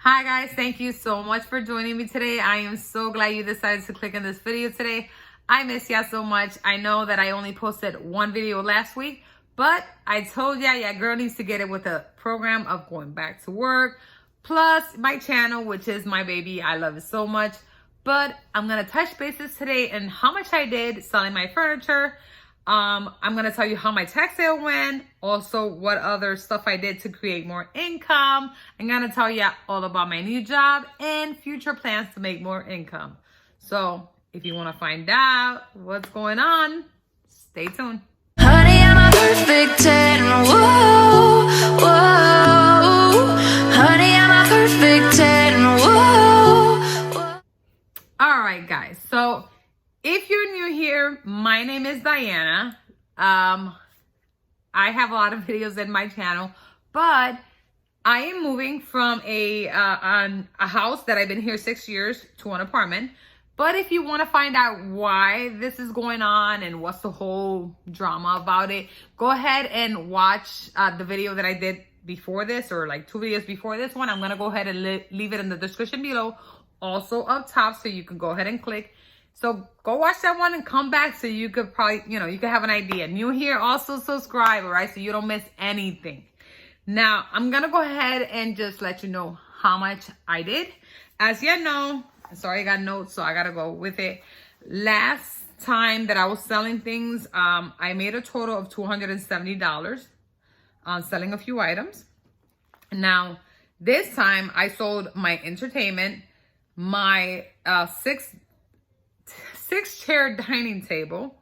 Hi guys, thank you so much for joining me today. I am so glad you decided to click on this video today. I miss y'all so much. I know that I only posted one video last week, but I told y'all, girl needs to get it with a program of going back to work. Plus my channel, which is my baby. I love it so much. But I'm going to touch bases today and how much I did selling my furniture. I'm going to tell you how my tax sale went. Also, what other stuff I did to create more income. I'm going to tell you all about my new job and future plans to make more income. So if you want to find out what's going on, stay tuned. Honey, I'm a perfect 10. Whoa, whoa. Honey, I'm a perfect 10. Whoa, whoa. All right, guys. So if you're new here, my name is Diana. I have a lot of videos in my channel, but I am moving from a house that I've been here 6 years to an apartment. But if you want to find out why this is going on and what's the whole drama about it, go ahead and watch the video that I did before this, or like 2 videos before this one. I'm going to go ahead and leave it in the description below, also up top, so you can go ahead and click. So go watch that one and come back so you could probably, you could have an idea. New here, also subscribe, all right? So you don't miss anything. Now, I'm going to go ahead and just let you know how much I did. As you know, sorry, I got notes, so I got to go with it. Last time that I was selling things, I made a total of $270 on selling a few items. Now, this time I sold my entertainment, my six chair dining table,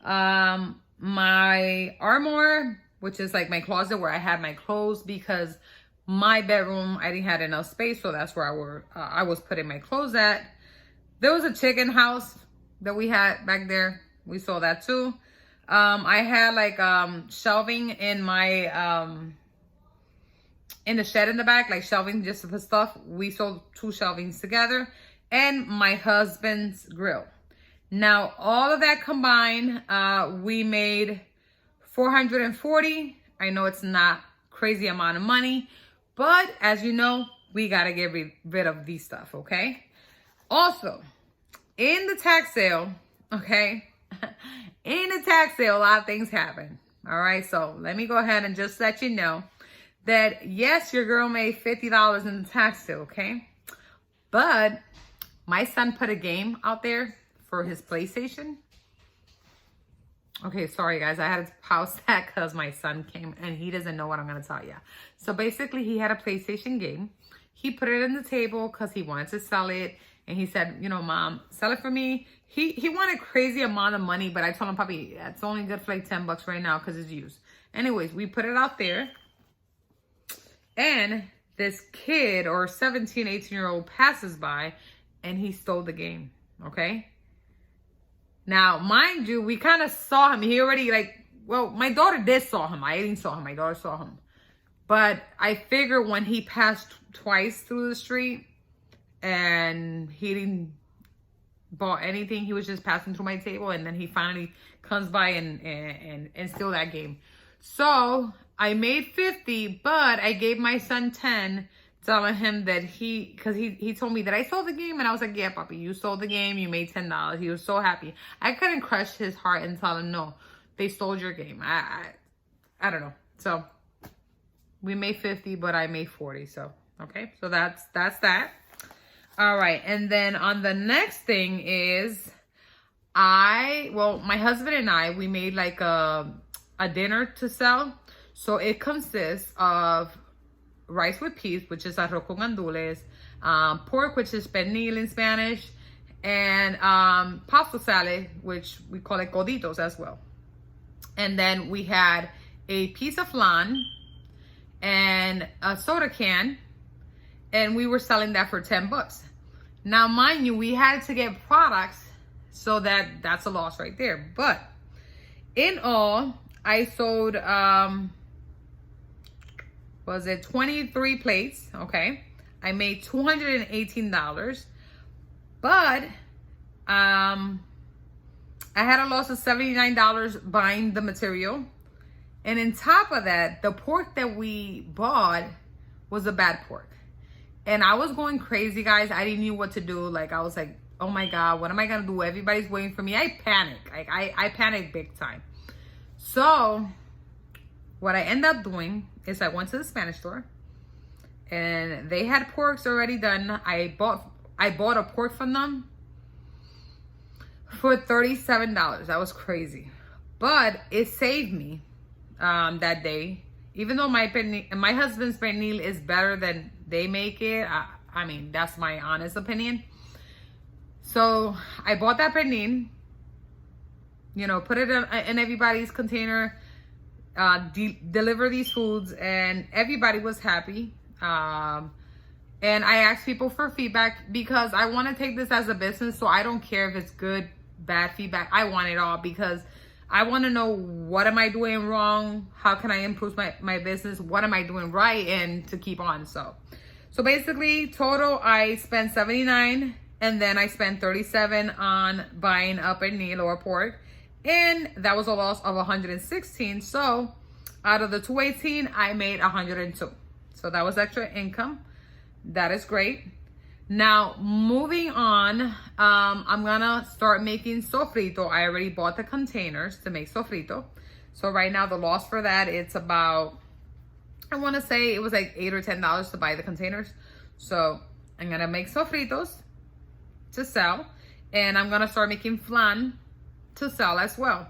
my armoire, which is like my closet where I had my clothes, because my bedroom, I didn't have enough space, so that's where I was putting my clothes at. There was a chicken house that we had back there. We sold that too. I had like shelving in my in the shed in the back, like shelving just to put stuff. We sold 2 shelvings together, and my husband's grill. Now, all of that combined, we made $440. I know it's not crazy amount of money, but as you know, we got to get rid of these stuff, okay? Also, in the tax sale, okay? In the tax sale, a lot of things happen, all right? So let me go ahead and just let you know that, yes, your girl made $50 in the tax sale, okay? But my son put a game out there for his PlayStation. Okay, sorry guys, I had to pause that because my son came and he doesn't know what I'm going to tell you. So basically, he had a PlayStation game. He put it on the table because he wanted to sell it. And he said, Mom, sell it for me. He wanted crazy amount of money, but I told him, Papi, it's only good for like 10 bucks right now because it's used. Anyways, we put it out there. And this kid, or 17, 18-year-old, passes by and he stole the game, okay? Now, mind you, we kind of saw him. He already, my daughter did saw him. I didn't saw him. My daughter saw him. But I figure when he passed twice through the street and he didn't bought anything, he was just passing through my table, and then he finally comes by and steal that game. So I made 50, but I gave my son 10, telling him that because he told me that I sold the game, and I was like, yeah, Papi, you sold the game, you made $10. He was so happy. I couldn't crush his heart and tell him, no, they stole your game. I don't know. So we made 50, but I made 40. So, okay. So that's that. All right. And then on the next thing is my husband and I, we made like a dinner to sell. So it consists of rice with peas, which is arroz con gandules, pork, which is pernil in Spanish, and pasta salad, which we call it coditos as well. And then we had a piece of flan and a soda can, and we were selling that for 10 bucks. Now, mind you, we had to get products, so that's a loss right there. But in all, I sold 23 plates, okay? I made $218, but I had a loss of $79 buying the material. And on top of that, the pork that we bought was a bad pork. And I was going crazy, guys. I didn't know what to do. Like, I was like, oh my God, what am I gonna do? Everybody's waiting for me. I panic. Like, I panic big time. So what I ended up doing is I went to the Spanish store and they had porks already done. I bought a pork from them for $37. That was crazy. But it saved me that day. Even though my husband's pernil is better than they make it. I mean, that's my honest opinion. So I bought that pernil, you know, put it in everybody's container, deliver these foods, and everybody was happy. And I asked people for feedback because I want to take this as a business. So I don't care if it's good, bad feedback. I want it all because I want to know, what am I doing wrong? How can I improve my business? What am I doing right? And to keep on. So basically total, I spent $79 and then I spent $37 on buying up a pernil or pork. And that was a loss of $116. So out of the $218, I made $102. So that was extra income. That is great. Now, moving on, I'm gonna start making sofrito. I already bought the containers to make sofrito. So right now the loss for that, it's about, I wanna say it was like $8 or $10 to buy the containers. So I'm gonna make sofritos to sell, and I'm gonna start making flan to sell as well.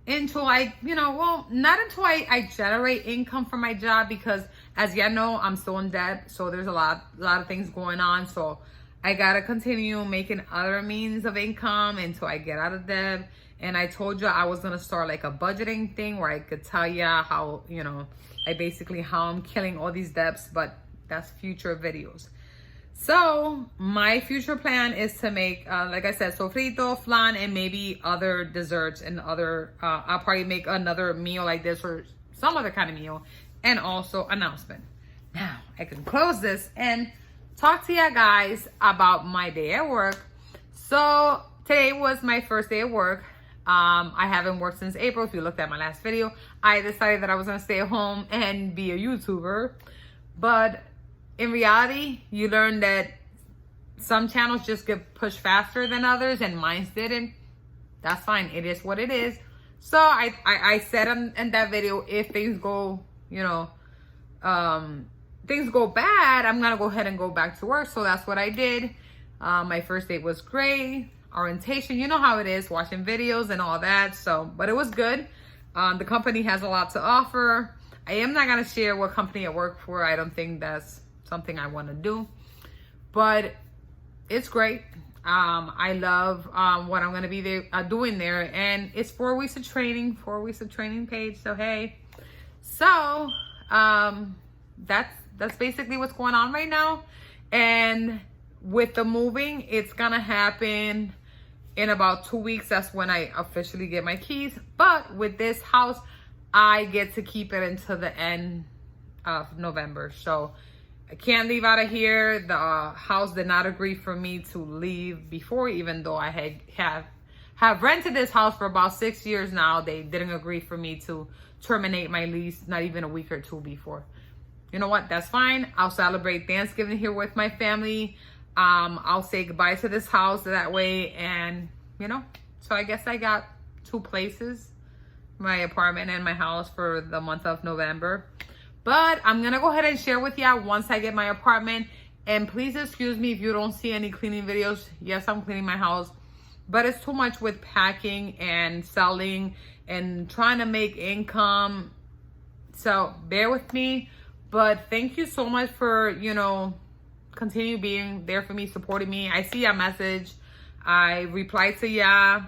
Until I, not until I generate income from my job, because as you know, I'm still in debt. So there's a lot of things going on. So I gotta continue making other means of income until I get out of debt. And I told you I was gonna start like a budgeting thing where I could tell you how, how I'm killing all these debts, but that's future videos. So my future plan is to make, like I said, sofrito, flan, and maybe other desserts and other, I'll probably make another meal like this or some other kind of meal, and also announcement. Now I can close this and talk to you guys about my day at work. So today was my first day at work. I haven't worked since April. If you looked at my last video, I decided that I was gonna stay at home and be a YouTuber, but in reality, you learn that some channels just get pushed faster than others, and mine didn't. That's fine. It is what it is. So I said in that video, if things go, things go bad, I'm gonna go ahead and go back to work. So that's what I did. My first day was great. Orientation, you know how it is, watching videos and all that. So, but it was good. The company has a lot to offer. I am not gonna share what company I work for. I don't think that's something I want to do, but it's great. I love what I'm going to be there doing there, and it's 4 weeks of training, 4 weeks of training paid. So hey, so that's basically what's going on right now. And with the moving, it's gonna happen in about 2 weeks. That's when I officially get my keys. But with this house, I get to keep it until the end of November. So I can't leave out of here. The house did not agree for me to leave before, even though I have rented this house for about 6 years now. They didn't agree for me to terminate my lease, not even a week or two before. You know what? That's fine. I'll celebrate Thanksgiving here with my family. I'll say goodbye to this house that way, and so I guess I got 2 places, my apartment and my house, for the month of November. But I'm gonna go ahead and share with you once I get my apartment. And please excuse me if you don't see any cleaning videos. Yes, I'm cleaning my house, but it's too much with packing and selling and trying to make income. So bear with me. But thank you so much for, continue being there for me, supporting me. I see your message. I reply to ya.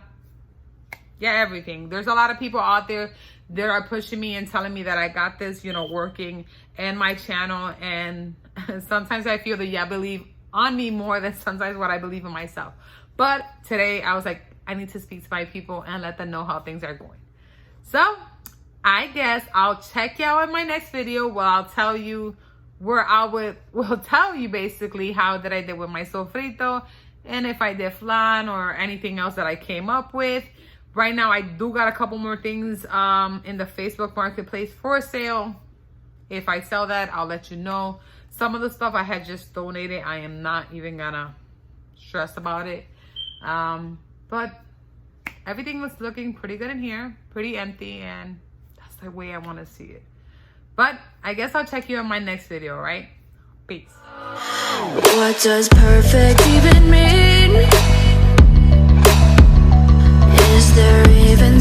Yeah, everything. There's a lot of people out there that are pushing me and telling me that I got this, working and my channel. And sometimes I feel that y'all believe on me more than sometimes what I believe in myself. But today I was like, I need to speak to my people and let them know how things are going. So I guess I'll check y'all in my next video where I'll tell you will tell you basically how that I did with my sofrito, and if I did flan or anything else that I came up with. Right now, I do got a couple more things in the Facebook Marketplace for sale. If I sell that, I'll let you know. Some of the stuff I had just donated, I am not even gonna stress about it. But everything was looking pretty good in here, pretty empty, and that's the way I want to see it. But I guess I'll check you on my next video, right? Peace. What does perfect even mean? Is there even